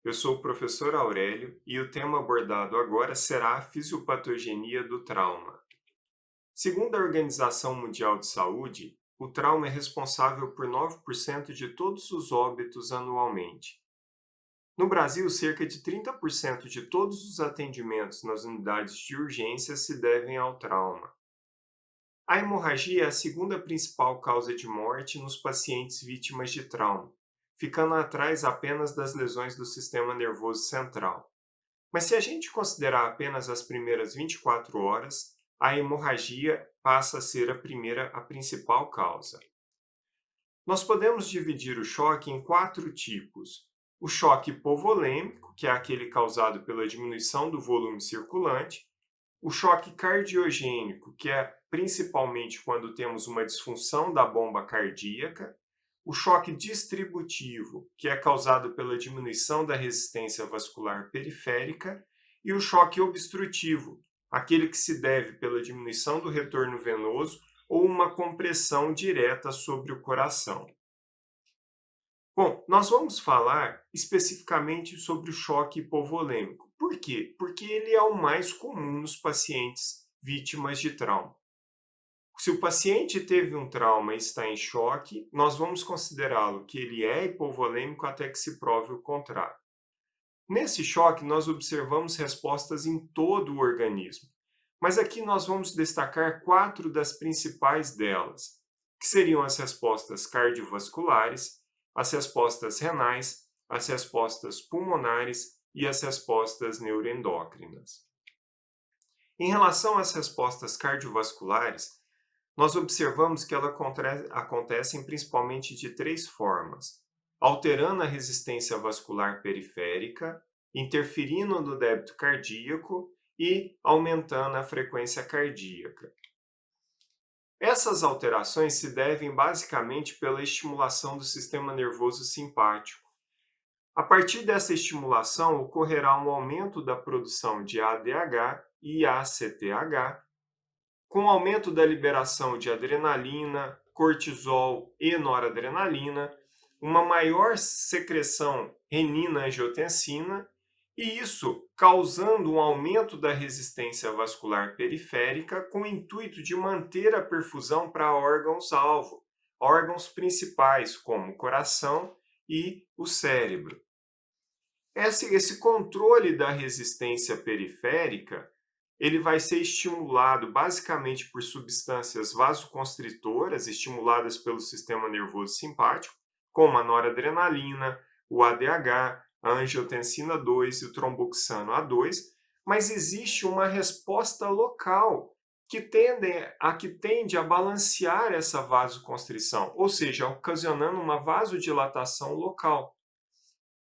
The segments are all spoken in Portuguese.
Eu sou o professor Aurélio e o tema abordado agora será a fisiopatogenia do trauma. Segundo a Organização Mundial de Saúde, o trauma é responsável por 9% de todos os óbitos anualmente. No Brasil, cerca de 30% de todos os atendimentos nas unidades de urgência se devem ao trauma. A hemorragia é a segunda principal causa de morte nos pacientes vítimas de trauma, ficando atrás apenas das lesões do sistema nervoso central. Mas se a gente considerar apenas as primeiras 24 horas, a hemorragia passa a ser a principal causa. Nós podemos dividir o choque em quatro tipos. O choque hipovolêmico, que é aquele causado pela diminuição do volume circulante. O choque cardiogênico, que é principalmente quando temos uma disfunção da bomba cardíaca. O choque distributivo, que é causado pela diminuição da resistência vascular periférica. E o choque obstrutivo, aquele que se deve pela diminuição do retorno venoso ou uma compressão direta sobre o coração. Bom, nós vamos falar especificamente sobre o choque hipovolêmico. Por quê? Porque ele é o mais comum nos pacientes vítimas de trauma. Se o paciente teve um trauma e está em choque, nós vamos considerá-lo que ele é hipovolêmico até que se prove o contrário. Nesse choque, nós observamos respostas em todo o organismo, mas aqui nós vamos destacar quatro das principais delas, que seriam as respostas cardiovasculares, as respostas renais, as respostas pulmonares e as respostas neuroendócrinas. Em relação às respostas cardiovasculares, nós observamos que elas acontecem principalmente de três formas: alterando a resistência vascular periférica, interferindo no débito cardíaco e aumentando a frequência cardíaca. Essas alterações se devem basicamente pela estimulação do sistema nervoso simpático. A partir dessa estimulação, ocorrerá um aumento da produção de ADH e ACTH, com aumento da liberação de adrenalina, cortisol e noradrenalina, uma maior secreção renina-angiotensina, e isso causando um aumento da resistência vascular periférica com o intuito de manter a perfusão para órgãos-alvo, órgãos principais como o coração e o cérebro. Esse controle da resistência periférica ele vai ser estimulado basicamente por substâncias vasoconstritoras estimuladas pelo sistema nervoso simpático, como a noradrenalina, o ADH, a angiotensina 2 e o tromboxano A2, mas existe uma resposta local que tende a balancear essa vasoconstrição, ou seja, ocasionando uma vasodilatação local.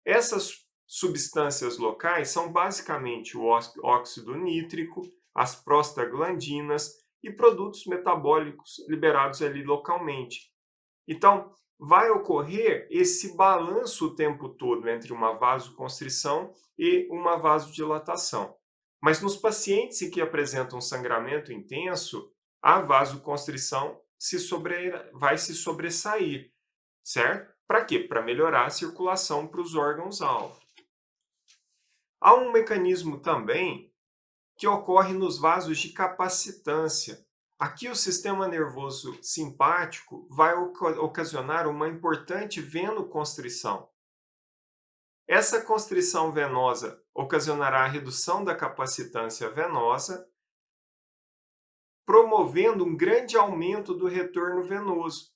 Essas substâncias locais são basicamente o óxido nítrico, as prostaglandinas e produtos metabólicos liberados ali localmente. Então, vai ocorrer esse balanço o tempo todo entre uma vasoconstrição e uma vasodilatação. Mas nos pacientes que apresentam sangramento intenso, a vasoconstrição vai se sobressair, certo? Para quê? Para melhorar a circulação para os órgãos-alvo. Há um mecanismo também que ocorre nos vasos de capacitância. Aqui o sistema nervoso simpático vai ocasionar uma importante venoconstrição. Essa constrição venosa ocasionará a redução da capacitância venosa, promovendo um grande aumento do retorno venoso.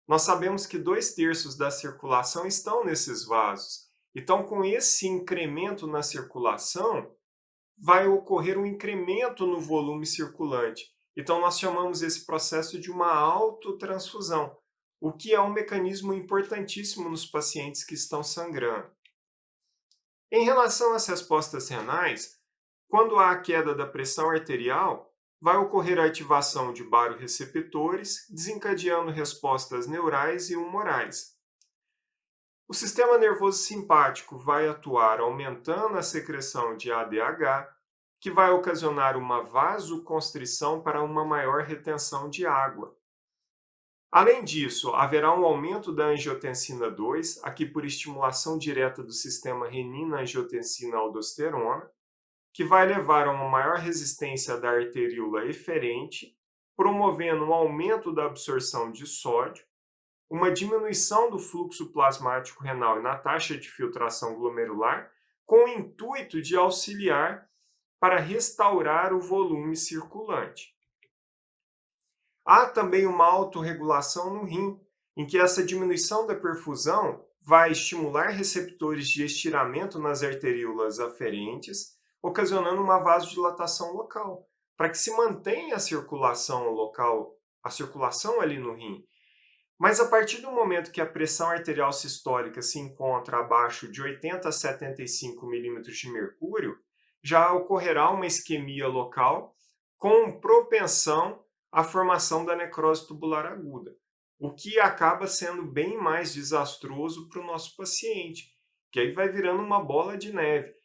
Nós sabemos que 2/3 da circulação estão nesses vasos. Então, com esse incremento na circulação, vai ocorrer um incremento no volume circulante. Então, nós chamamos esse processo de uma autotransfusão, o que é um mecanismo importantíssimo nos pacientes que estão sangrando. Em relação às respostas renais, quando há a queda da pressão arterial, vai ocorrer a ativação de barorreceptores, desencadeando respostas neurais e humorais. O sistema nervoso simpático vai atuar aumentando a secreção de ADH, que vai ocasionar uma vasoconstrição para uma maior retenção de água. Além disso, haverá um aumento da angiotensina 2, aqui por estimulação direta do sistema renina-angiotensina-aldosterona, que vai levar a uma maior resistência da arteríola eferente, promovendo um aumento da absorção de sódio, uma diminuição do fluxo plasmático renal e na taxa de filtração glomerular, com o intuito de auxiliar para restaurar o volume circulante. Há também uma autorregulação no rim, em que essa diminuição da perfusão vai estimular receptores de estiramento nas arteríolas aferentes, ocasionando uma vasodilatação local, para que se mantenha a circulação local, a circulação ali no rim. Mas a partir do momento que a pressão arterial sistólica se encontra abaixo de 80 a 75 milímetros de mercúrio, já ocorrerá uma isquemia local com propensão à formação da necrose tubular aguda, o que acaba sendo bem mais desastroso para o nosso paciente, que aí vai virando uma bola de neve.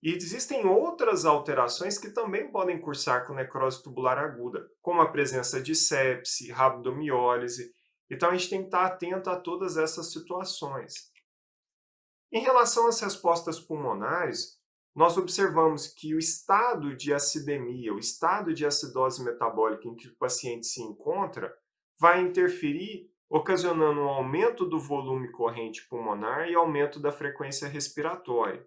E existem outras alterações que também podem cursar com necrose tubular aguda, como a presença de sepse, rabdomiólise. Então a gente tem que estar atento a todas essas situações. Em relação às respostas pulmonares, nós observamos que o estado de acidemia, o estado de acidose metabólica em que o paciente se encontra, vai interferir, ocasionando um aumento do volume corrente pulmonar e aumento da frequência respiratória.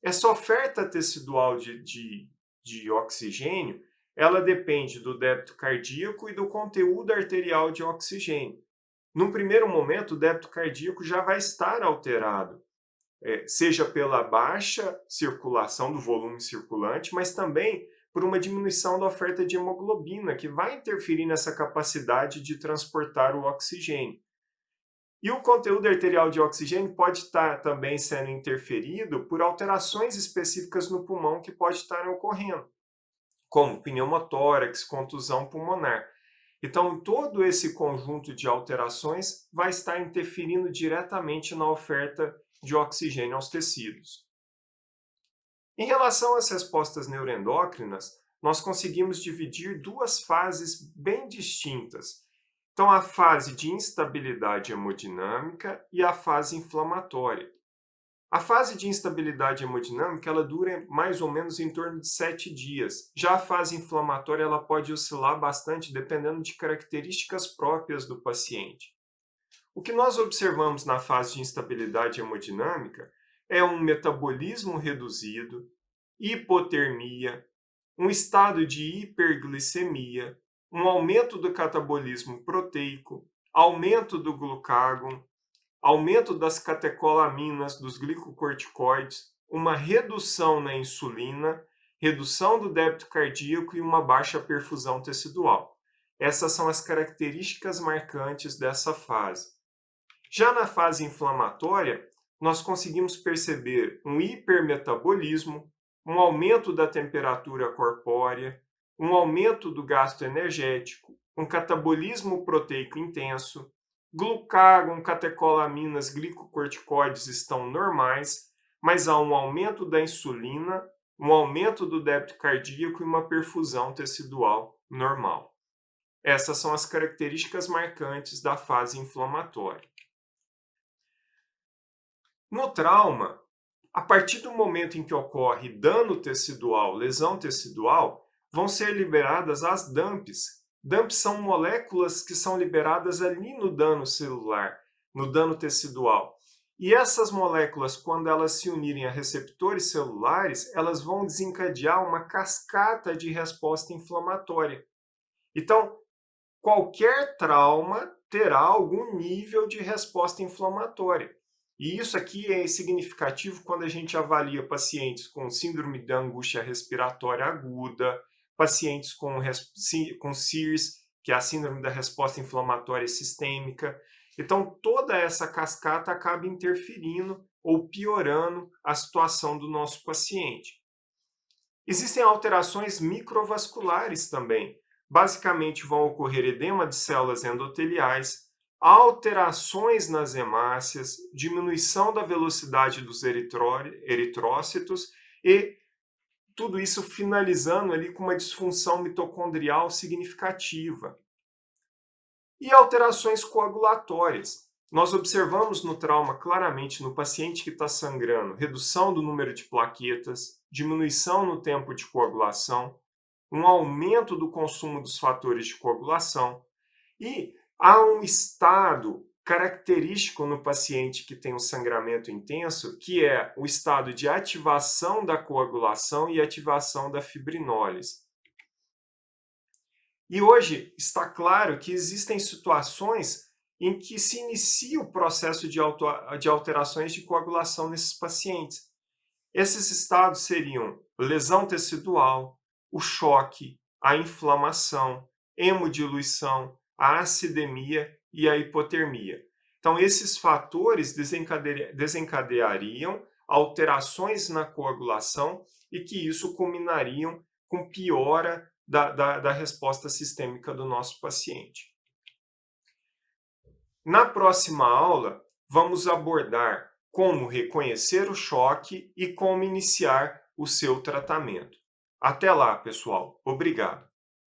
Essa oferta tecidual de oxigênio, ela depende do débito cardíaco e do conteúdo arterial de oxigênio. Num primeiro momento, o débito cardíaco já vai estar alterado, seja pela baixa circulação do volume circulante, mas também por uma diminuição da oferta de hemoglobina, que vai interferir nessa capacidade de transportar o oxigênio. E o conteúdo arterial de oxigênio pode estar também sendo interferido por alterações específicas no pulmão que pode estar ocorrendo, como pneumotórax, contusão pulmonar. Então, todo esse conjunto de alterações vai estar interferindo diretamente na oferta de oxigênio aos tecidos. Em relação às respostas neuroendócrinas, nós conseguimos dividir duas fases bem distintas. Então, a fase de instabilidade hemodinâmica e a fase inflamatória. A fase de instabilidade hemodinâmica ela dura mais ou menos em torno de 7 dias. Já a fase inflamatória ela pode oscilar bastante dependendo de características próprias do paciente. O que nós observamos na fase de instabilidade hemodinâmica é um metabolismo reduzido, hipotermia, um estado de hiperglicemia, um aumento do catabolismo proteico, aumento do glucágon, aumento das catecolaminas, dos glicocorticoides, uma redução na insulina, redução do débito cardíaco e uma baixa perfusão tecidual. Essas são as características marcantes dessa fase. Já na fase inflamatória, nós conseguimos perceber um hipermetabolismo, um aumento da temperatura corpórea, um aumento do gasto energético, um catabolismo proteico intenso, glucágon, catecolaminas, glicocorticoides estão normais, mas há um aumento da insulina, um aumento do débito cardíaco e uma perfusão tecidual normal. Essas são as características marcantes da fase inflamatória. No trauma, a partir do momento em que ocorre dano tecidual, lesão tecidual, vão ser liberadas as DAMPs. DAMPs são moléculas que são liberadas ali no dano celular, no dano tecidual. E essas moléculas, quando elas se unirem a receptores celulares, elas vão desencadear uma cascata de resposta inflamatória. Então, qualquer trauma terá algum nível de resposta inflamatória. E isso aqui é significativo quando a gente avalia pacientes com síndrome da angústia respiratória aguda, pacientes com SIRS, que é a síndrome da resposta inflamatória sistêmica. Então, toda essa cascata acaba interferindo ou piorando a situação do nosso paciente. Existem alterações microvasculares também. Basicamente, vão ocorrer edema de células endoteliais, alterações nas hemácias, diminuição da velocidade dos eritrócitos e tudo isso finalizando ali com uma disfunção mitocondrial significativa. E alterações coagulatórias. Nós observamos no trauma claramente no paciente que está sangrando, redução do número de plaquetas, diminuição no tempo de coagulação, um aumento do consumo dos fatores de coagulação e há um estado característico no paciente que tem um sangramento intenso, que é o estado de ativação da coagulação e ativação da fibrinólise. E hoje está claro que existem situações em que se inicia o processo de alterações de coagulação nesses pacientes. Esses estados seriam lesão tecidual, o choque, a inflamação, hemodiluição, a acidemia e a hipotermia. Então, esses fatores desencadeariam alterações na coagulação e que isso culminariam com piora da resposta sistêmica do nosso paciente. Na próxima aula, vamos abordar como reconhecer o choque e como iniciar o seu tratamento. Até lá, pessoal. Obrigado.